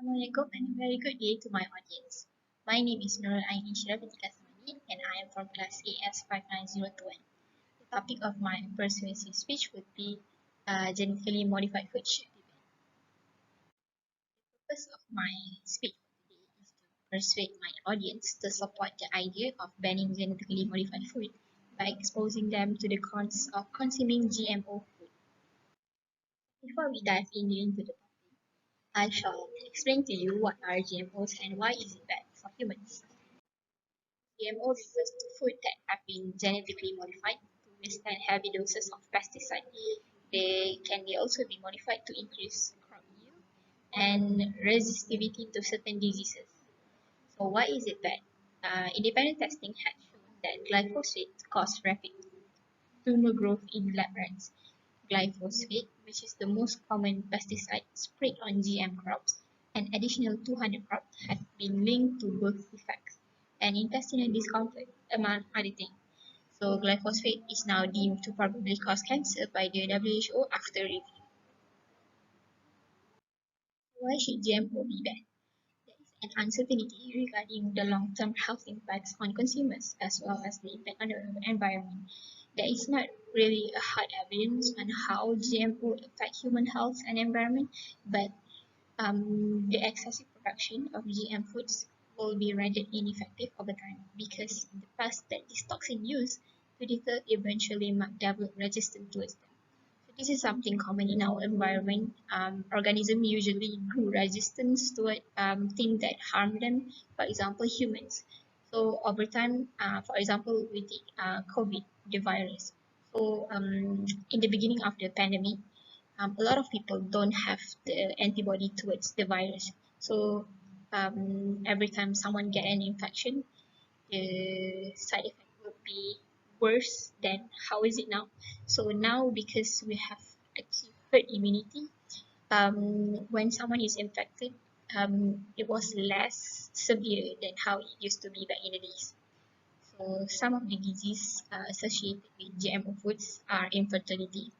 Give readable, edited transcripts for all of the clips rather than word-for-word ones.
Assalamualaikum and a very good day to my audience. My name is Nurul Aini Shirafatika Samani and I am from class AS59021. The topic of my persuasive speech would be genetically modified food should be banned. The purpose of my speech for today is to persuade my audience to support the idea of banning genetically modified food by exposing them to the cons of consuming GMO food. Before we dive into the topic, I shall explain to you what are GMOs and why is it bad for humans. GMO refers to food that have been genetically modified to withstand heavy doses of pesticide. They can also be modified to increase crop yield and resistivity to certain diseases. So why is it bad? Independent testing had shown that glyphosate causes rapid tumor growth in lab rats. Glyphosate, which is the most common pesticide sprayed on GM crops, an additional 200 crops have been linked to birth defects and intestinal discomfort, among other things. So glyphosate is now deemed to probably cause cancer by the WHO after review. Why should GMO be banned? There is an uncertainty regarding the long-term health impacts on consumers as well as the impact on the environment. There is not really a hard evidence on how GMO affect human health and environment, but the excessive production of GM foods will be rendered ineffective over time because the past that this toxin used to deter eventually might develop resistance towards them. So this is something common in our environment. Organisms usually grew resistance toward things that harm them, for example, humans. So over time, for example, with the COVID, the virus. So in the beginning of the pandemic, a lot of people don't have the antibody towards the virus. So every time someone get an infection, the side effect will be worse than how is it now. So now because we have achieved herd immunity, when someone is infected, it was less severe than how it used to be back in the days. So some of the diseases associated with GMO foods are infertility,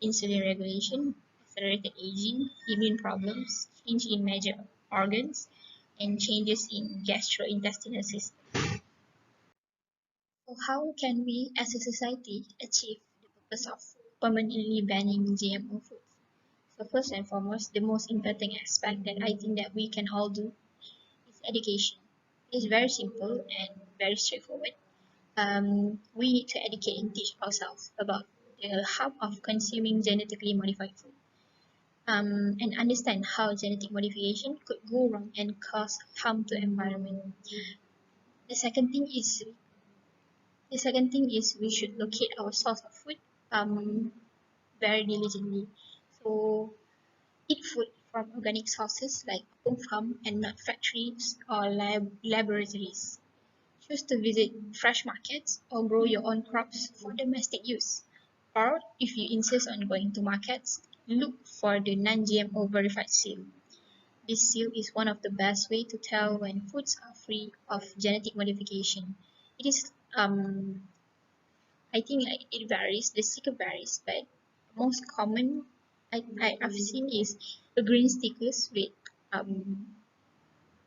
insulin regulation, accelerated aging, immune problems, change in major organs, and changes in gastrointestinal system. So how can we as a society achieve the purpose of permanently banning GMO foods? So first and foremost, the most important aspect that I think that we can all do is education. It is very simple and very straightforward. We need to educate and teach ourselves about the harm of consuming genetically modified food. And understand how genetic modification could go wrong and cause harm to environment. The second thing is the second thing is we should locate our source of food um, very diligently. So eat food from organic sources like home farm and not factories or laboratories. Choose to visit fresh markets or grow your own crops for domestic use. Or if you insist on going to markets, look for the non-GMO verified seal. This seal is one of the best way to tell when foods are free of genetic modification. It is I think like it varies, the sticker varies, but most common I've seen is the green stickers with um,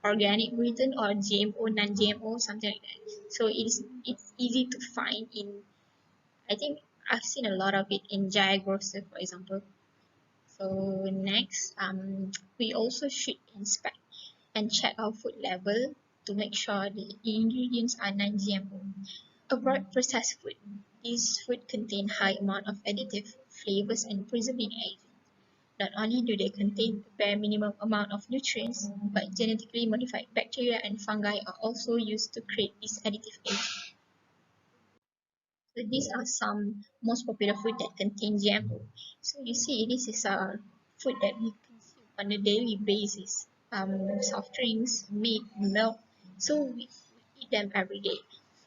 organic written or GMO, non-GMO, something like that. So it's easy to find in I think I've seen a lot of it in Jaya Grocer, for example. So next, we also should inspect and check our food level to make sure the ingredients are non-GMO. Avoid processed food. These food contain high amount of additive, flavors, and preserving agents. Not only do they contain a bare minimum amount of nutrients, but genetically modified bacteria and fungi are also used to create these additive agents. So these are some most popular food that contain GMO. So you see, this is a food that we consume on a daily basis. Soft drinks, meat, milk. So we eat them every day.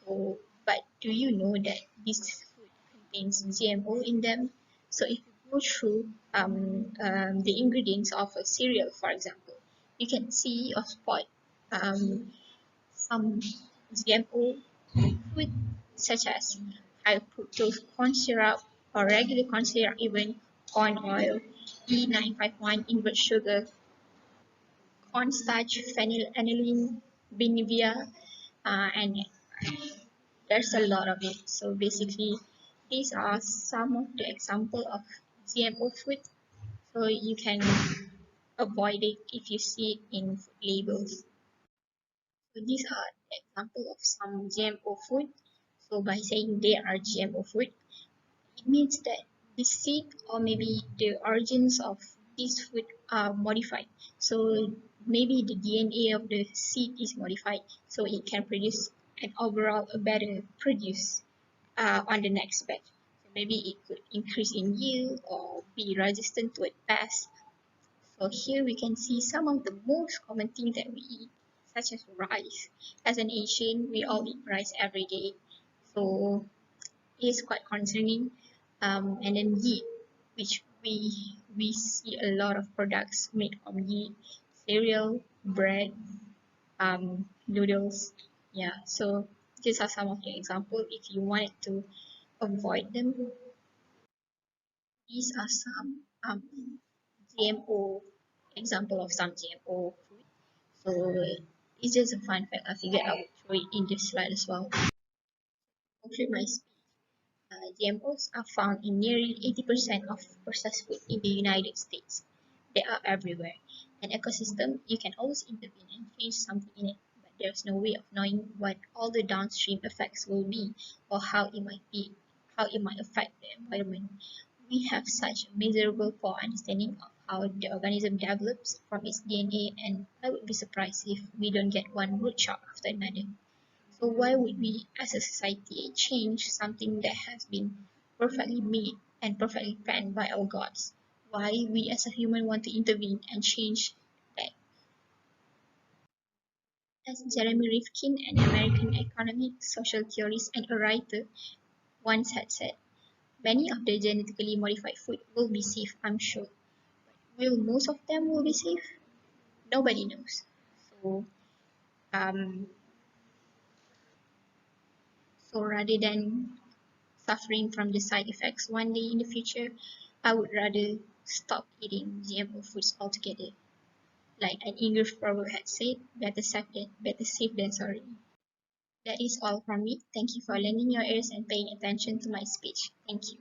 So, but do you know that this food contains GMO in them? So if you go through the ingredients of a cereal, for example, you can see or spot um, some GMO food such as high fructose corn syrup or regular corn syrup, even corn oil, E951 invert sugar, cornstarch, phenylalanine, benevia, and there's a lot of it. So basically, these are some of the example of GMO food. So you can avoid it if you see it in food labels. So these are example of some GMO food. So by saying they are GMO food, it means that the seed or maybe the origins of this food are modified. So maybe the DNA of the seed is modified so it can produce an overall a better produce on the next batch. So maybe it could increase in yield or be resistant to a pest. So here we can see some of the most common things that we eat, such as rice. As an Asian, we all eat rice every day. So is quite concerning. And then yeast, which we see a lot of products made from yeast, cereal, bread, noodles. Yeah, so these are some of the examples. If you wanted to avoid them, these are some GMO example of some GMO food. So it's just a fun fact. I figured I would throw it in this slide as well. Conclude my GMOs are found in nearly 80% of processed food in the United States. They are everywhere. An ecosystem, you can always intervene and change something in it, but there's no way of knowing what all the downstream effects will be or how it might affect the environment. We have such a miserable poor understanding of how the organism develops from its DNA, and I would be surprised if we don't get one root shot after another. So why would we as a society change something that has been perfectly made and perfectly planned by our gods? Why we as a human want to intervene and change that? As Jeremy Rifkin, an American economic, social theorist, and a writer, once had said, many of the genetically modified food will be safe, I'm sure. Will most of them will be safe? Nobody knows. So um, so rather than suffering from the side effects one day in the future, I would rather stop eating GMO foods altogether. Like an English proverb had said, better safe than sorry. That is all from me. Thank you for lending your ears and paying attention to my speech. Thank you.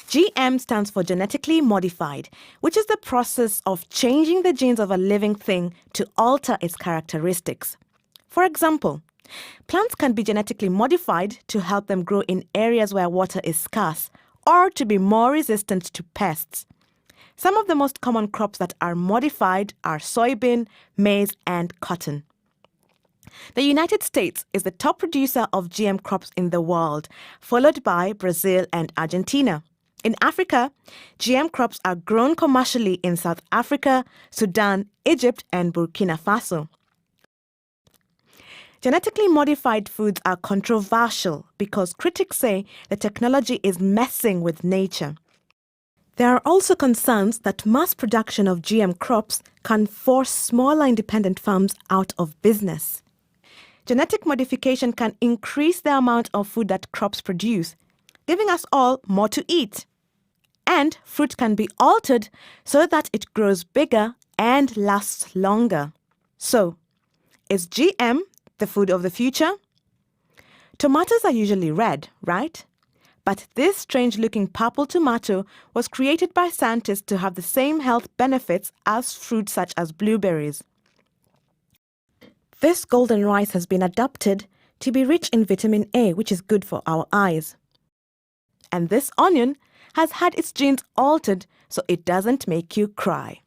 GM stands for genetically modified, which is the process of changing the genes of a living thing to alter its characteristics. For example, plants can be genetically modified to help them grow in areas where water is scarce or to be more resistant to pests. Some of the most common crops that are modified are soybean, maize, and cotton. The United States is the top producer of GM crops in the world, followed by Brazil and Argentina. In Africa, GM crops are grown commercially in South Africa, Sudan, Egypt, and Burkina Faso. Genetically modified foods are controversial because critics say the technology is messing with nature. There are also concerns that mass production of GM crops can force smaller independent farms out of business. Genetic modification can increase the amount of food that crops produce, giving us all more to eat. And fruit can be altered so that it grows bigger and lasts longer. So, is GM the food of the future? Tomatoes are usually red, right? But this strange-looking purple tomato was created by scientists to have the same health benefits as fruit such as blueberries. This golden rice has been adapted to be rich in vitamin A, which is good for our eyes. And this onion has had its genes altered so it doesn't make you cry.